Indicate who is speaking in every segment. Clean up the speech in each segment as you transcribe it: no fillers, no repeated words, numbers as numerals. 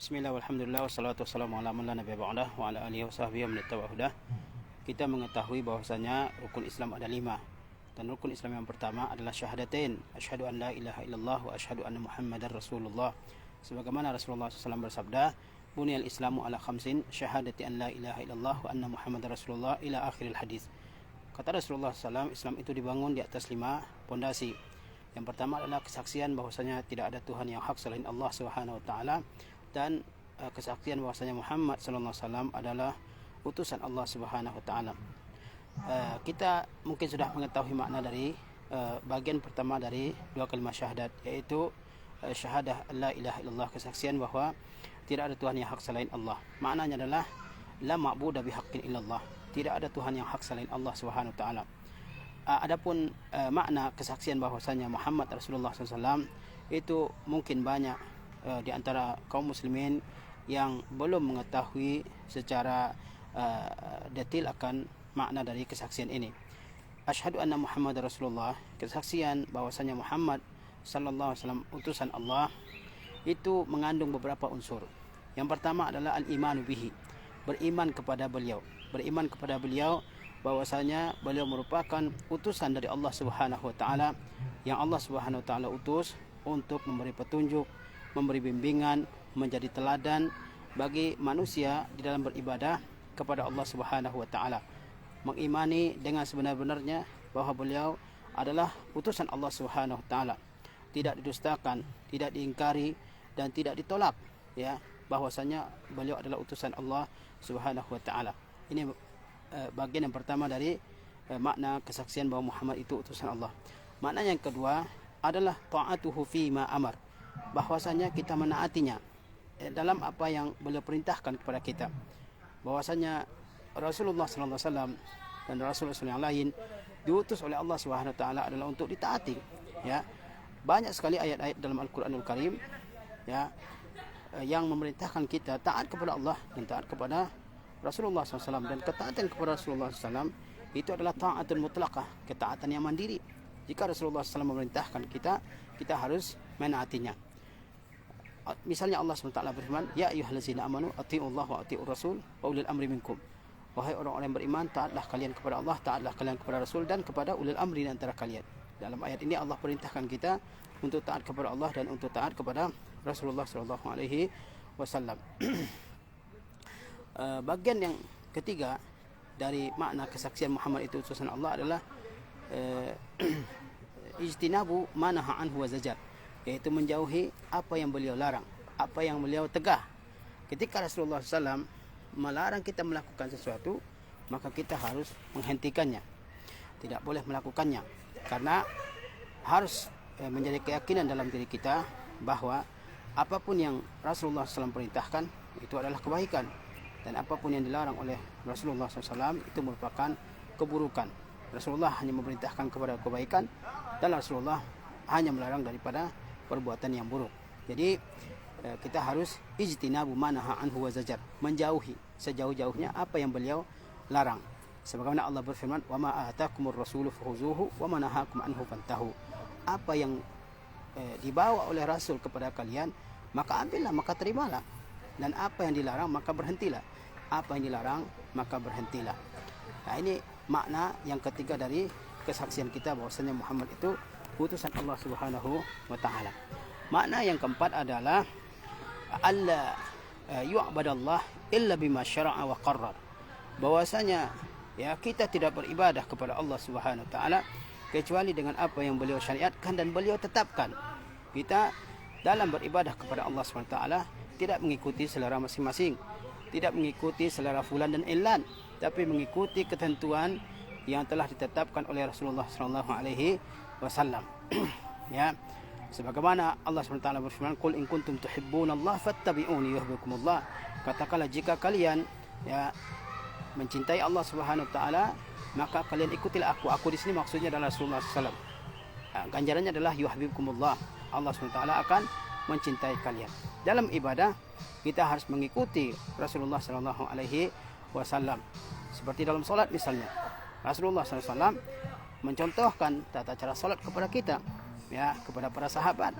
Speaker 1: Bismillah, walhamdulillah, wassalatu wassalamu ala man la nabiyya ba'dah wa ala alihi wa sahbihi wa man ittaba'a hudah. Kita mengetahui bahwasanya rukun Islam ada 5. Dan rukun Islam yang pertama adalah syahadatain, asyhadu an la ilaha illallah wa asyhadu anna muhammadar rasulullah. Sebagaimana Rasulullah SAW bersabda, buniyal islamu ala khamsin, syahadati an la ilaha illallah wa anna muhammadar rasulullah ila akhiril hadis. Kata Rasulullah SAW, Islam itu dibangun di atas 5 pondasi. Yang pertama adalah kesaksian bahwasanya tidak ada Tuhan yang hak selain Allah Subhanahu wa taala, dan kesaksian bahwasanya Muhammad sallallahu alaihi wasallam adalah utusan Allah Subhanahu wa taala. Kita mungkin sudah mengetahui makna dari bagian pertama dari dua kalimat syahadat, yaitu syahadah la ilaha illallah, kesaksian bahwa tidak ada Tuhan yang hak selain Allah. Maknanya adalah la ma'budu bihaqqin illallah, tidak ada Tuhan yang hak selain Allah Subhanahu wa taala. Adapun makna kesaksian bahwasanya Muhammad Rasulullah SAW itu mungkin banyak di antara kaum muslimin yang belum mengetahui secara detail akan makna dari kesaksian ini. Asyhadu anna Muhammad Rasulullah, kesaksian bahwasanya Muhammad sallallahu alaihi wasallam utusan Allah, itu mengandung beberapa unsur. Yang pertama adalah al-imanu bihi, beriman kepada beliau. Beriman kepada beliau bahwasanya beliau merupakan utusan dari Allah Subhanahu wa taala, yang Allah Subhanahu wa taala utus untuk memberi petunjuk, memberi bimbingan, menjadi teladan bagi manusia di dalam beribadah kepada Allah Subhanahu wa taala. Mengimani dengan sebenar-benarnya bahwa beliau adalah utusan Allah Subhanahu wa taala, tidak didustakan, tidak diingkari dan tidak ditolak, ya, bahwasanya beliau adalah utusan Allah Subhanahu wa taala. Ini bagian yang pertama dari makna kesaksian bahwa Muhammad itu utusan Allah. Makna yang kedua adalah ta'atuhu fi ma amar, bahwasanya kita menaatinya dalam apa yang beliau perintahkan kepada kita. Bahwasanya Rasulullah sallallahu alaihi wasallam dan Rasul-Rasul yang lain diutus oleh Allah Subhanahu wa taala adalah untuk ditaati, ya. Banyak sekali ayat-ayat dalam Al-Qur'anul Karim, ya, yang memerintahkan kita taat kepada Allah dan taat kepada Rasulullah SAW. Dan ketaatan kepada Rasulullah SAW itu adalah ta'atul mutlaqah, ketaatan yang mandiri. Jika Rasulullah SAW memerintahkan kita, kita harus menaatinya. Misalnya Allah SWT berfirman, ya ayyuhallazina amanu atii'ullah wa atii'ur rasul wa ulil amri minkum. Wahai orang-orang yang beriman, taatlah kalian kepada Allah, taatlah kalian kepada Rasul dan kepada ulil amri di antara kalian. Dalam ayat ini Allah perintahkan kita untuk taat kepada Allah dan untuk taat kepada Rasulullah SAW. Bagian yang ketiga dari makna kesaksian Muhammad itu utusan Allah adalah ijtinabu ma naha anhu wa zajar, yaitu menjauhi apa yang beliau larang, apa yang beliau tegah. Ketika Rasulullah SAW melarang kita melakukan sesuatu, maka kita harus menghentikannya, tidak boleh melakukannya, karena harus menjadi keyakinan dalam diri kita bahwa apapun yang Rasulullah SAW perintahkan itu adalah kebaikan, dan apapun yang dilarang oleh Rasulullah SAW itu merupakan keburukan. Rasulullah hanya memerintahkan kepada kebaikan dan Rasulullah hanya melarang daripada perbuatan yang buruk. Jadi kita harus ijtinabu ma naha anhu wa zajar, menjauhi sejauh-jauhnya apa yang beliau larang. Sebagaimana Allah berfirman, wa ma atakumur rasulu fakhuzuhu wa ma nahakum anhu fantahu. Apa yang dibawa oleh Rasul kepada kalian, maka ambillah, maka terimalah. Dan apa yang dilarang, maka berhentilah. Apa yang dilarang, maka berhentilah. Nah, ini makna yang ketiga dari kesaksian kita bahwasanya Muhammad itu utusan Allah Subhanahu wa taala. Makna yang keempat adalah alla yu'badallah illa bima syara'a wa qarrar. Bahwasanya, ya, kita tidak beribadah kepada Allah Subhanahu wa taala kecuali dengan apa yang beliau syariatkan dan beliau tetapkan. Kita dalam beribadah kepada Allah Subhanahu wa taala tidak mengikuti selera masing-masing, tidak mengikuti selera fulan dan ilan, tapi mengikuti ketentuan yang telah ditetapkan oleh Rasulullah sallallahu alaihi wasallam. Ya, sebagaimana Allah SWT berfirman, qul in kuntum tuhibbunallaha fattabi'uni yuhibbukumullah. Katakanlah, jika kalian, ya, mencintai Allah Subhanahu wa taala, maka kalian ikutilah aku. Aku di sini maksudnya adalah Rasulullah SAW. Ganjarannya adalah yuhibbukumullah. Allah SWT akan mencintai kalian. Dalam ibadah kita harus mengikuti Rasulullah sallallahu alaihi wasallam. Seperti dalam salat misalnya, Rasulullah SAW mencontohkan tata cara salat kepada kita, ya, kepada para sahabat.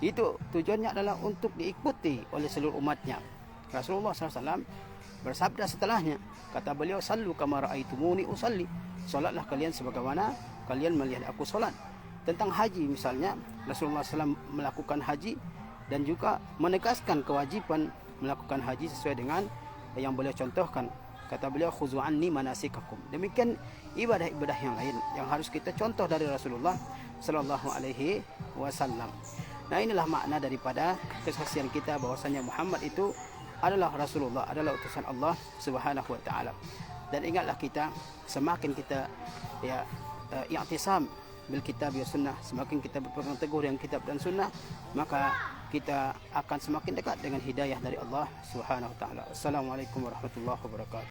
Speaker 1: Itu tujuannya adalah untuk diikuti oleh seluruh umatnya. Rasulullah SAW bersabda setelahnya, kata beliau, sallu kama ra'aitumuni usalli, solatlah kalian sebagaimana kalian melihat aku solat. Tentang haji misalnya, Rasulullah SAW melakukan haji dan juga menegaskan kewajiban melakukan haji sesuai dengan yang beliau contohkan. Kata beliau, khuzu anni manasikakum. Demikian ibadah-ibadah yang lain yang harus kita contoh dari Rasulullah sallallahu alaihi wasallam. Nah, inilah makna daripada kesaksian kita bahwasanya Muhammad itu adalah Rasulullah, adalah utusan Allah Subhanahu wa taala. Dan ingatlah kita, semakin kita i'tisam bil kitab wa sunnah, semakin kita berpegang teguh dengan kitab dan sunnah, maka kita akan semakin dekat dengan hidayah dari Allah Subhanahu wa taala. Assalamualaikum warahmatullahi wabarakatuh.